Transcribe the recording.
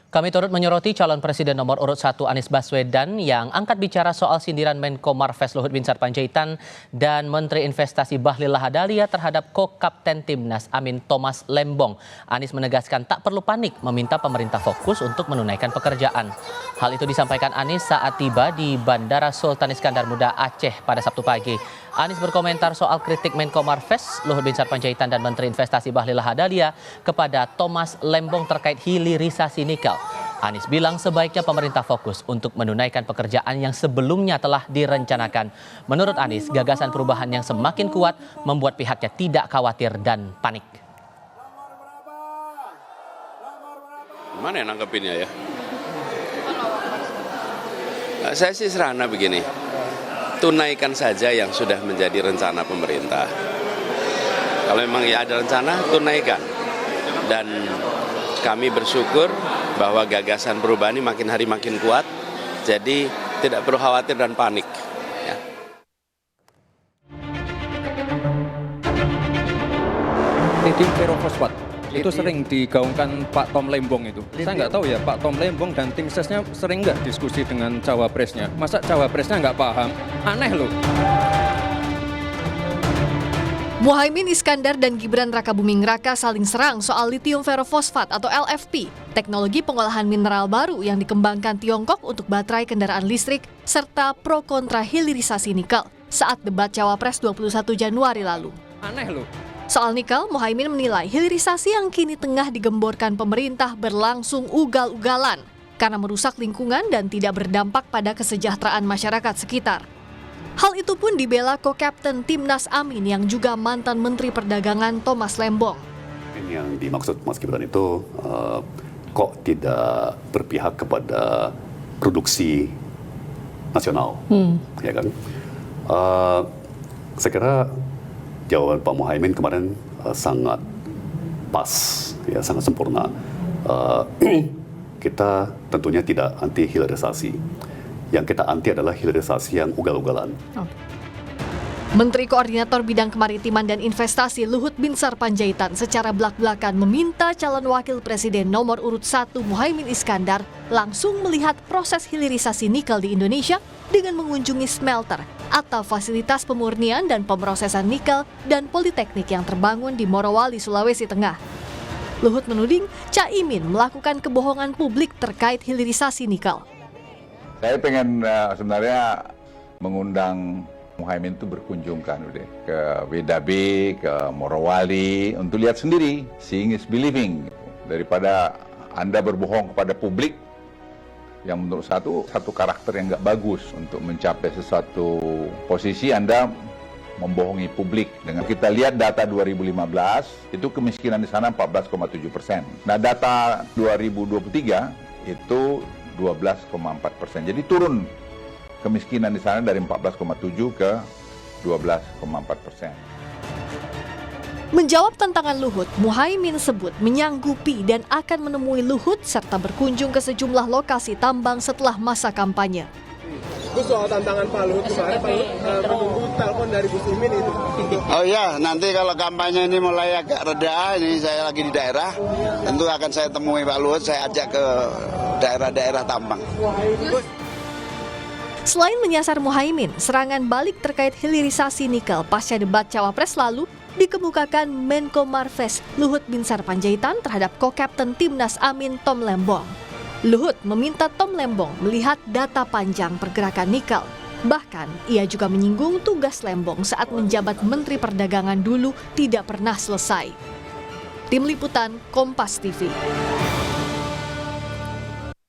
Kami turut menyoroti calon presiden nomor urut 1 Anies Baswedan yang angkat bicara soal sindiran Menko Marves Luhut Binsar Panjaitan dan Menteri Investasi Bahlil Lahadalia terhadap ko-kapten Timnas Amin Thomas Lembong. Anies menegaskan tak perlu panik, meminta pemerintah fokus untuk menunaikan pekerjaan. Hal itu disampaikan Anies saat tiba di Bandara Sultan Iskandar Muda Aceh pada Sabtu pagi. Anies berkomentar soal kritik Menko Marves Luhut Binsar Panjaitan dan Menteri Investasi Bahlil Lahadalia kepada Thomas Lembong terkait hilirisasi nikel. Anies bilang sebaiknya pemerintah fokus untuk menunaikan pekerjaan yang sebelumnya telah direncanakan. Menurut Anies, gagasan perubahan yang semakin kuat membuat pihaknya tidak khawatir dan panik. Gimana ya nanggepinnya ya? Saya sih sederhana begini, tunaikan saja yang sudah menjadi rencana pemerintah. Kalau memang ya ada rencana, tunaikan. Dan kami bersyukur bahwa gagasan perubahan ini makin hari makin kuat, jadi tidak perlu khawatir dan panik. Ya. Lithium ferrofosfat itu sering digaungkan Pak Tom Lembong itu. Saya nggak tahu ya, Pak Tom Lembong dan tim sesnya sering nggak diskusi dengan cawapresnya. Masa cawapresnya nggak paham? Aneh loh. Muhaimin Iskandar dan Gibran Rakabuming Raka saling serang soal lithium ferrofosfat atau LFP, teknologi pengolahan mineral baru yang dikembangkan Tiongkok untuk baterai kendaraan listrik, serta pro kontra hilirisasi nikel saat debat Cawapres 21 Januari lalu. Aneh loh. Soal nikel, Muhaimin menilai hilirisasi yang kini tengah digemborkan pemerintah berlangsung ugal-ugalan karena merusak lingkungan dan tidak berdampak pada kesejahteraan masyarakat sekitar. Hal itu pun dibela ko-kapten Timnas Amin yang juga mantan Menteri Perdagangan Thomas Lembong. Yang dimaksud Mas Gibran itu kok tidak berpihak kepada produksi nasional, ya kan? Saya kira jawaban Pak Muhaimin kemarin sangat pas, ya sangat sempurna. Kita tentunya tidak anti hilirisasi. Yang kita anti adalah hilirisasi yang ugal-ugalan. Menteri Koordinator Bidang Kemaritiman dan Investasi Luhut Binsar Panjaitan secara belak-belakan meminta calon wakil presiden nomor urut 1 Muhaimin Iskandar langsung melihat proses hilirisasi nikel di Indonesia dengan mengunjungi smelter atau fasilitas pemurnian dan pemrosesan nikel dan politeknik yang terbangun di Morowali, Sulawesi Tengah. Luhut menuding Caimin melakukan kebohongan publik terkait hilirisasi nikel. Saya pengen sebenarnya mengundang Muhaimin itu berkunjung kan udah ke WDB, ke Morowali untuk lihat sendiri, seeing is believing. Daripada Anda berbohong kepada publik yang menurut satu karakter yang nggak bagus untuk mencapai sesuatu posisi, Anda membohongi publik. Dengan kita lihat data 2015 itu kemiskinan di sana 14,7%. Nah data 2023 itu 12,4%. Jadi turun kemiskinan di sana dari 14,7 ke 12,4%. Menjawab tantangan Luhut, Muhaimin sebut menyanggupi dan akan menemui Luhut serta berkunjung ke sejumlah lokasi tambang setelah masa kampanye. Itu soal tantangan Pak Luhut kemarin, Pak Luhut menunggu telepon dari Gus Imin itu. Oh iya, nanti kalau kampanye ini mulai agak reda, ini saya lagi di daerah, tentu akan saya temui Pak Luhut, saya ajak ke daerah-daerah tambang. Selain menyasar Muhaimin, serangan balik terkait hilirisasi nikel pasca debat Cawapres lalu dikemukakan Menko Marves Luhut Binsar Panjaitan terhadap ko-kapten Timnas Amin Tom Lembong. Luhut meminta Tom Lembong melihat data panjang pergerakan nikel. Bahkan, ia juga menyinggung tugas Lembong saat menjabat Menteri Perdagangan dulu tidak pernah selesai. Tim Liputan, Kompas TV.